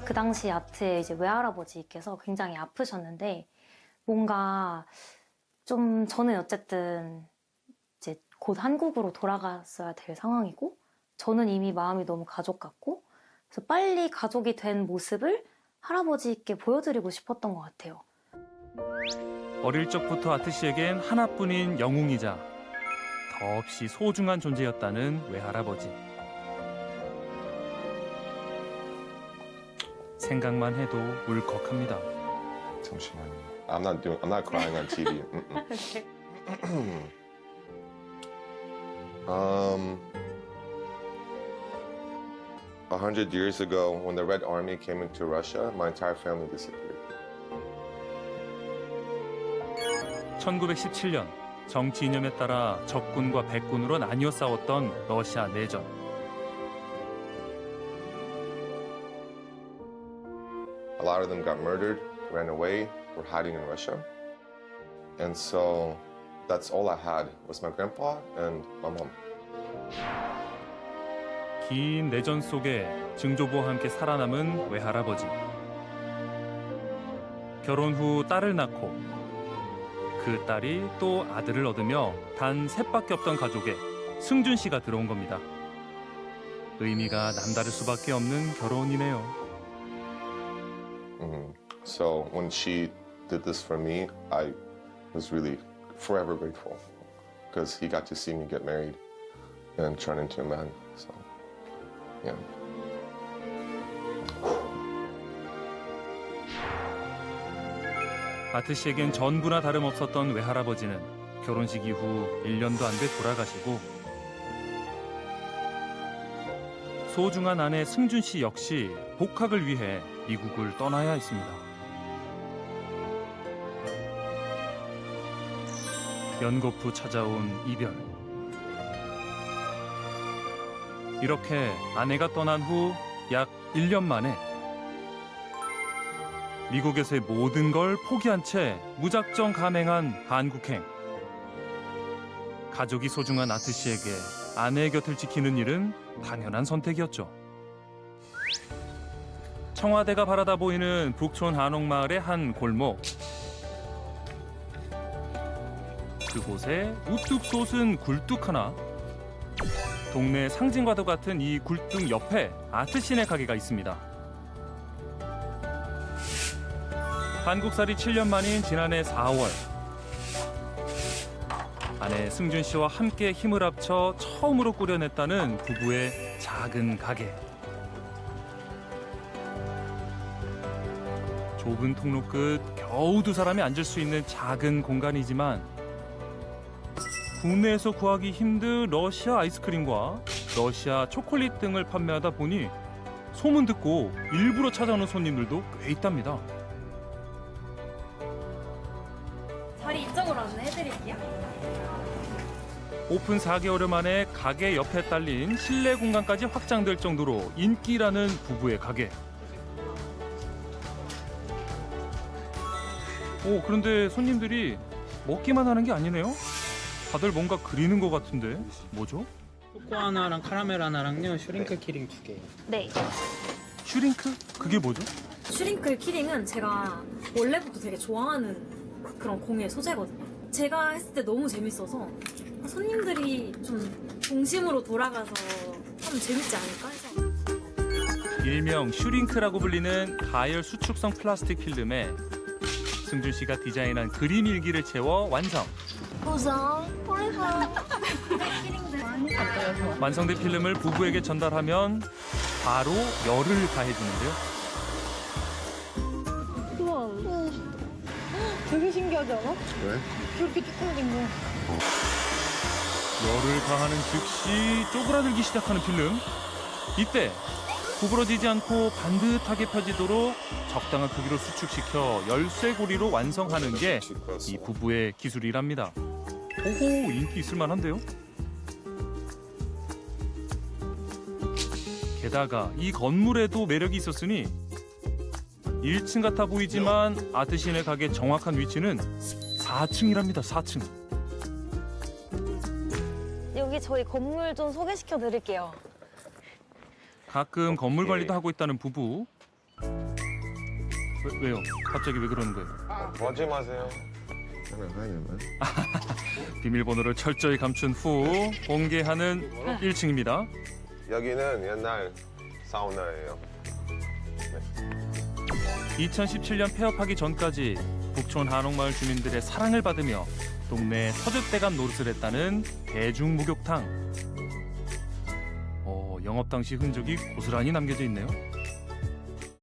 그 당시 아트의 이제 외할아버지께서 굉장히 아프셨는데 뭔가 좀 저는 어쨌든 이제 곧 한국으로 돌아갔어야 될 상황이고 저는 이미 마음이 너무 가족 같고 그래서 빨리 가족이 된 모습을 할아버지께 보여드리고 싶었던 것 같아요. 어릴 적부터 아트 씨에겐 하나뿐인 영웅이자 더없이 소중한 존재였다는 외할아버지. 생각만 해도 울컥합니다. 잠시만요. I'm not crying on TV. Um, 100 years ago, when the Red Army came into Russia, my entire family disappeared. 1917년 정치 이념에 따라 적군과 백군으로 나뉘어 싸웠던 러시아 내전. A lot of them got murdered, ran away, were hiding in Russia. And so that's all I had was my grandpa and my mom. 긴 내전 속에 증조부와 함께 살아남은 외할아버지. 결혼 후 딸을 낳고 그 딸이 또 아들을 얻으며 단 셋밖에 없던 가족에 승준 씨가 들어온 겁니다. 의미가 남다를 수밖에 없는 결혼이네요. So when she did this for me, I was really forever grateful because he got to see me get married and turn into a man. So, yeah. 아트 씨에겐 전부나 다름없었던 외할아버지는 결혼식 이후 1년도 안 돼 돌아가시고 소중한 아내 승준 씨 역시 복학을 위해 미국을 떠나야 했습니다. 연거푸 찾아온 이별. 이렇게 아내가 떠난 후 약 1년 만에 미국에서의 모든 걸 포기한 채 무작정 감행한 한국행. 가족이 소중한 아트 씨에게 아내의 곁을 지키는 일은 당연한 선택이었죠. 청와대가 바라다 보이는 북촌 한옥마을의 한 골목. 그곳에 우뚝 솟은 굴뚝 하나. 동네 상징과도 같은 이 굴뚝 옆에 아트씬의 가게가 있습니다. 한국살이 7년 만인 지난해 4월 아내 승준 씨와 함께 힘을 합쳐 처음으로 꾸려냈다는 부부의 작은 가게. 좁은 통로 끝 겨우 두 사람이 앉을 수 있는 작은 공간이지만 국내에서 구하기 힘든 러시아 아이스크림과 러시아 초콜릿 등을 판매하다 보니 소문 듣고 일부러 찾아오는 손님들도 꽤 있답니다. 자리 이쪽으로 안내해드릴게요. 오픈 4개월 만에 가게 옆에 딸린 실내 공간까지 확장될 정도로 인기라는 부부의 가게. 그런데 손님들이 먹기만 하는 게 아니네요. 다들 뭔가 그리는 것 같은데 뭐죠? 초코 하나랑 카라멜 하나랑요 슈링크 키링 2개. 네. 슈링크? 그게 뭐죠? 슈링크 키링은 제가 원래부터 되게 좋아하는 그런 공예 소재거든요. 제가 했을 때 너무 재밌어서 손님들이 좀 동심으로 돌아가서 하면 재밌지 않을까 해서. 일명 슈링크라고 불리는 가열 수축성 플라스틱 필름에 승준 씨가 디자인한 그림 일기를 채워 완성. 완성된 필름을 부부에게 전달하면 바로 열을 가해주는데요. 우와. 되게 신기하지 않아? 왜? 저렇게 뚜껑된 거. 열을 가하는 즉시 쪼그라들기 시작하는 필름. 이때 구부러지지 않고 반듯하게 펴지도록 적당한 크기로 수축시켜 열쇠고리로 완성하는 게 이 부부의 기술이랍니다. 오호, 인기 있을 만한데요? 게다가 이 건물에도 매력이 있었으니 1층 같아 보이지만 아트신의 가게 정확한 위치는 4층이랍니다. 4층. 여기 저희 건물 좀 소개시켜 드릴게요. 가끔 건물 관리도 하고 있다는 부부. 왜요? 갑자기 왜 그러는 거예요? 보지 마세요. man. 비밀번호를 철저히 감춘 후 공개하는 1층입니다. 여기는 옛날 사우나예요. 2017년 폐업하기 전까지 북촌 한옥마을 주민들의 사랑을 받으며 동네 터줏대감 노릇을 했다는 대중목욕탕. 영업 당시 흔적이 고스란히 남겨져 있네요.